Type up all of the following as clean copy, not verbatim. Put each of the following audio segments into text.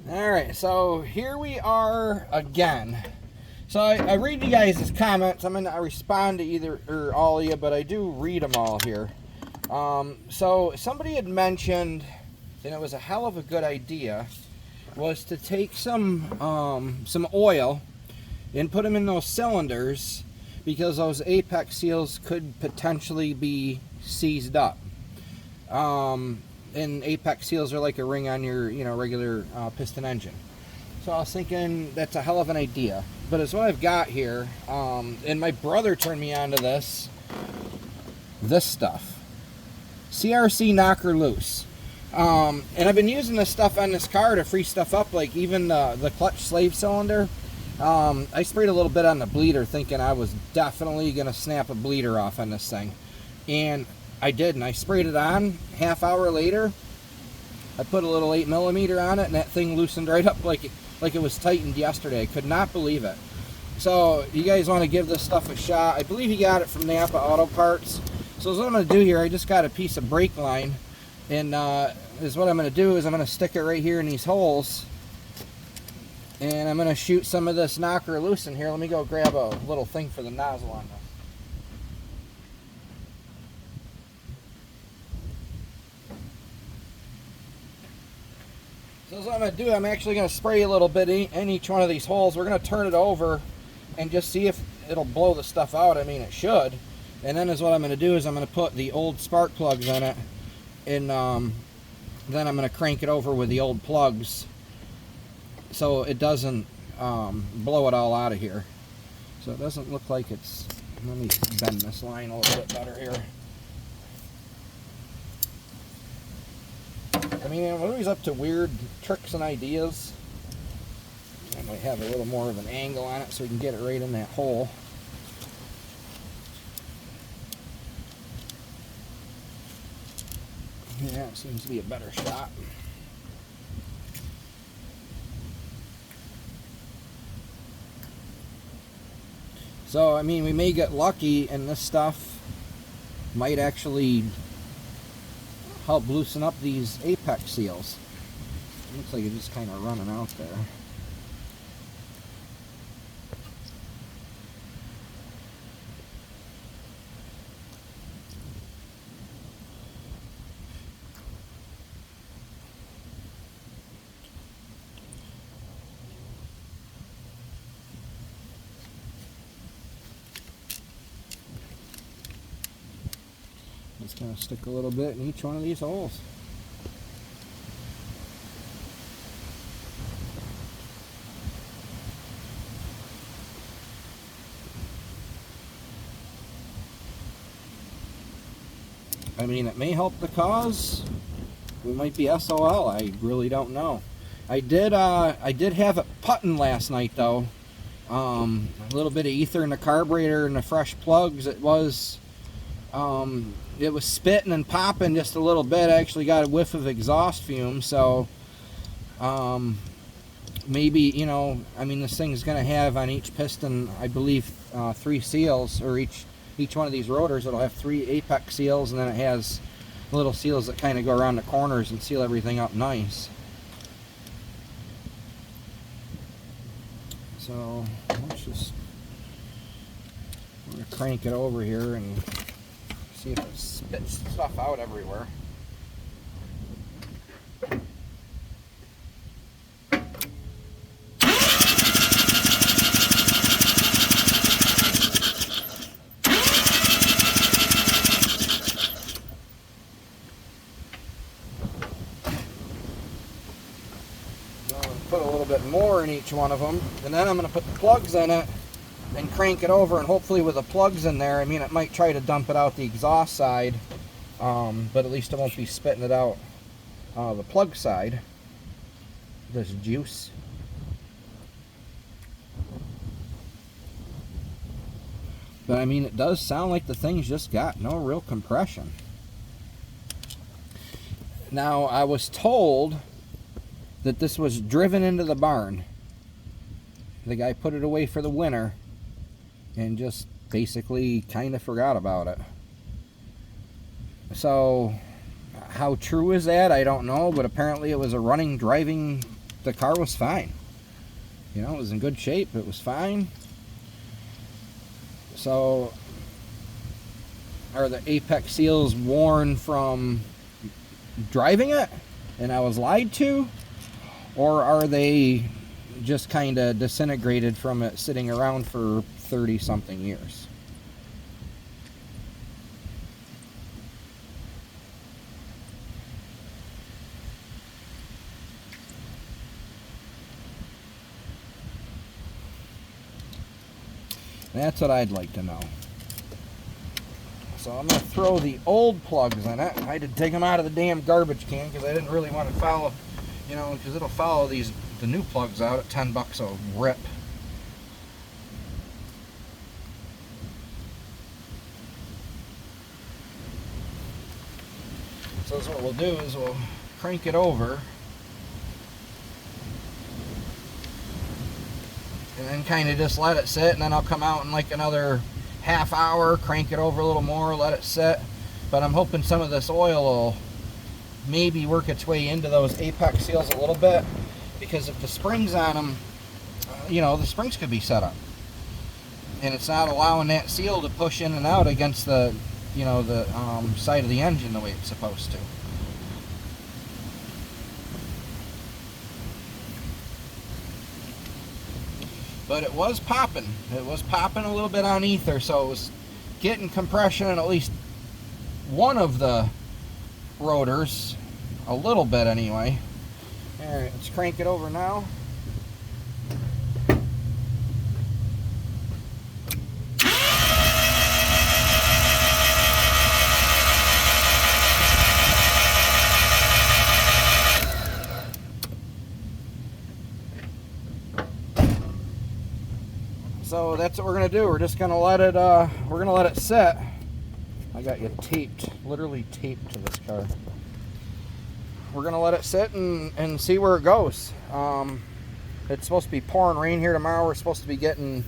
Alright, so here we are again. So I read you guys' comments. I respond to either or all of you, but I do read them all here. So somebody had mentioned, and it was a hell of a good idea, was to take some oil and put them in those cylinders because those apex seals could potentially be seized up. And apex seals are like a ring on your regular piston engine. So I was thinking that's a hell of an idea. But it's what I've got here, and my brother turned me on to this stuff. CRC knocker loose. And I've been using this stuff on this car to free stuff up, like even the clutch slave cylinder. I sprayed a little bit on the bleeder thinking I was definitely going to snap a bleeder off on this thing. And I did, and I sprayed it on. Half hour later, I put a little 8mm on it, and that thing loosened right up like it was tightened yesterday. I could not believe it. So you guys want to give this stuff a shot. I believe he got it from Napa Auto Parts. So what I'm going to do here, I just got a piece of brake line, and is what I'm going to do is I'm going to stick it right here in these holes, and I'm going to shoot some of this knocker loose in here. Let me go grab a little thing for the nozzle on this. So what I'm going to do, I'm actually going to spray a little bit in each one of these holes. We're going to turn it over and just see if it'll blow the stuff out. I mean, it should. And then what I'm going to do is I'm going to put the old spark plugs in it, and then I'm going to crank it over with the old plugs so it doesn't blow it all out of here. So it doesn't look like it's... Let me bend this line a little bit better here. I mean, I'm always up to weird tricks and ideas. I might have a little more of an angle on it so we can get it right in that hole. Yeah, it seems to be a better shot. So, I mean, we may get lucky and this stuff might actually help loosen up these apex seals. It looks like it's just kind of running out there. Just going to stick a little bit in each one of these holes. I mean, it may help the cause. We might be SOL. I really don't know. I did have it putting last night though. A little bit of ether in the carburetor and the fresh plugs. It was spitting and popping just a little bit. I actually got a whiff of exhaust fumes, so maybe, I mean, this thing's going to have on each piston, I believe, 3 seals, or each one of these rotors, it'll have 3 apex seals, and then it has little seals that kind of go around the corners and seal everything up nice. So let's just crank it over here and see if it spits stuff out everywhere. Put a little bit more in each one of them, and then I'm going to put the plugs in it and crank it over, and hopefully with the plugs in there, I mean, it might try to dump it out the exhaust side, but at least it won't be spitting it out the plug side, this juice. But I mean, it does sound like the thing's just got no real compression. Now, I was told that this was driven into the barn. The guy put it away for the winter and just basically kind of forgot about it. So how true is that? I don't know, but apparently it was a running, driving the car was fine. You know, it was in good shape. It was fine. So, are the apex seals worn from driving it and I was lied to? Or are they just kind of disintegrated from it sitting around for 30 something years? That's what I'd like to know. So I'm going to throw the old plugs in it. I had to dig them out of the damn garbage can because I didn't really want to follow, you know, because it'll follow the new plugs out at $10 a rip. So that's what we'll do is we'll crank it over. And then kind of just let it sit, and then I'll come out in like another half hour, crank it over a little more, let it sit. But I'm hoping some of this oil will maybe work its way into those apex seals a little bit, because if the springs on them, you know, the springs could be set up, and it's not allowing that seal to push in and out against the, you know, the side of the engine the way it's supposed to. But it was popping. It was popping a little bit on ether, so it was getting compression in at least one of the rotors, a little bit anyway. All right, let's crank it over now. So that's what we're gonna do. We're just gonna let it sit. I got you taped, literally taped to this car. We're gonna let it sit and see where it goes. It's supposed to be pouring rain here tomorrow. We're supposed to be getting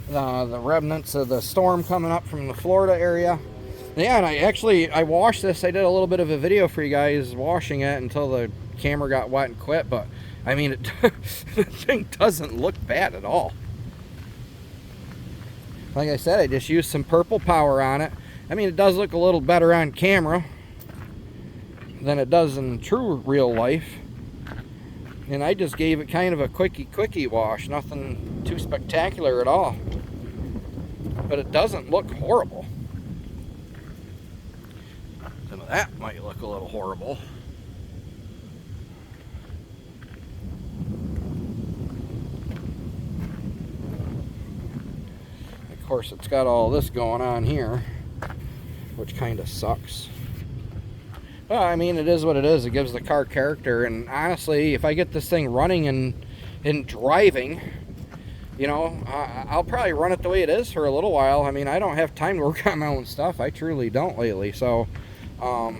the remnants of the storm coming up from the Florida area. Yeah, and I washed this. I did a little bit of a video for you guys washing it until the camera got wet and quit. But I mean, the thing doesn't look bad at all. Like I said, I just used some purple power on it. I mean, it does look a little better on camera than it does in true real life. And I just gave it kind of a quickie wash. Nothing too spectacular at all. But it doesn't look horrible. Some of that might look a little horrible. Of course, it's got all this going on here, which kind of sucks. Well, I mean, it is what it is. It gives the car character. And honestly, if I get this thing running and driving, you know, I'll probably run it the way it is for a little while. I mean, I don't have time to work on my own stuff. I truly don't lately. So, I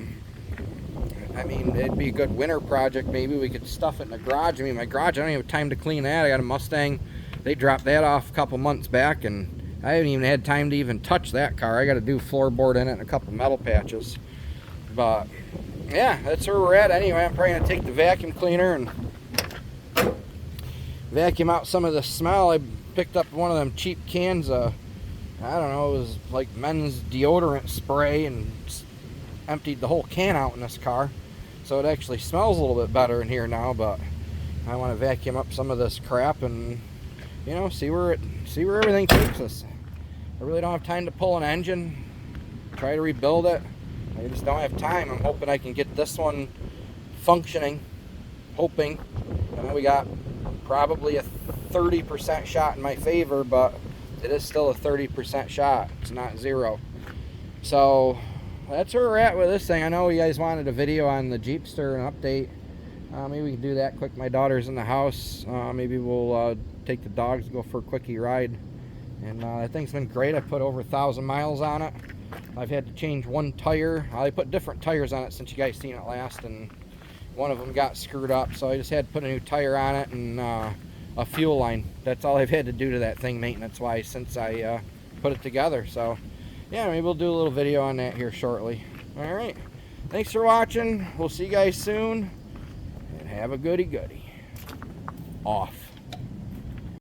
mean, it'd be a good winter project. Maybe we could stuff it in the garage. I mean, my garage, I don't even have time to clean that. I got a Mustang. They dropped that off a couple months back, and I haven't even had time to even touch that car. I got to do floorboard in it and a couple metal patches. But yeah, that's where we're at. Anyway, I'm probably going to take the vacuum cleaner and vacuum out some of the smell. I picked up one of them cheap cans of, I don't know, it was like men's deodorant spray, and emptied the whole can out in this car. So it actually smells a little bit better in here now, but I want to vacuum up some of this crap and, you know, see where everything takes us. I really don't have time to pull an engine, try to rebuild it. I just don't have time. I'm hoping I can get this one functioning. Hoping. I know we got probably a 30% shot in my favor, but it is still a 30% shot. It's not zero. So that's where we're at with this thing. I know you guys wanted a video on the Jeepster, an update. Maybe we can do that quick. My daughter's in the house. Maybe we'll take the dogs to go for a quickie ride. And that thing's been great. I put over 1,000 miles on it. I've had to change one tire. I put different tires on it since you guys seen it last, and one of them got screwed up, so I just had to put a new tire on it and a fuel line. That's all I've had to do to that thing maintenance-wise since I put it together. So yeah, maybe we'll do a little video on that here shortly. All right, thanks for watching. We'll see you guys soon, and have a goody-goody. off.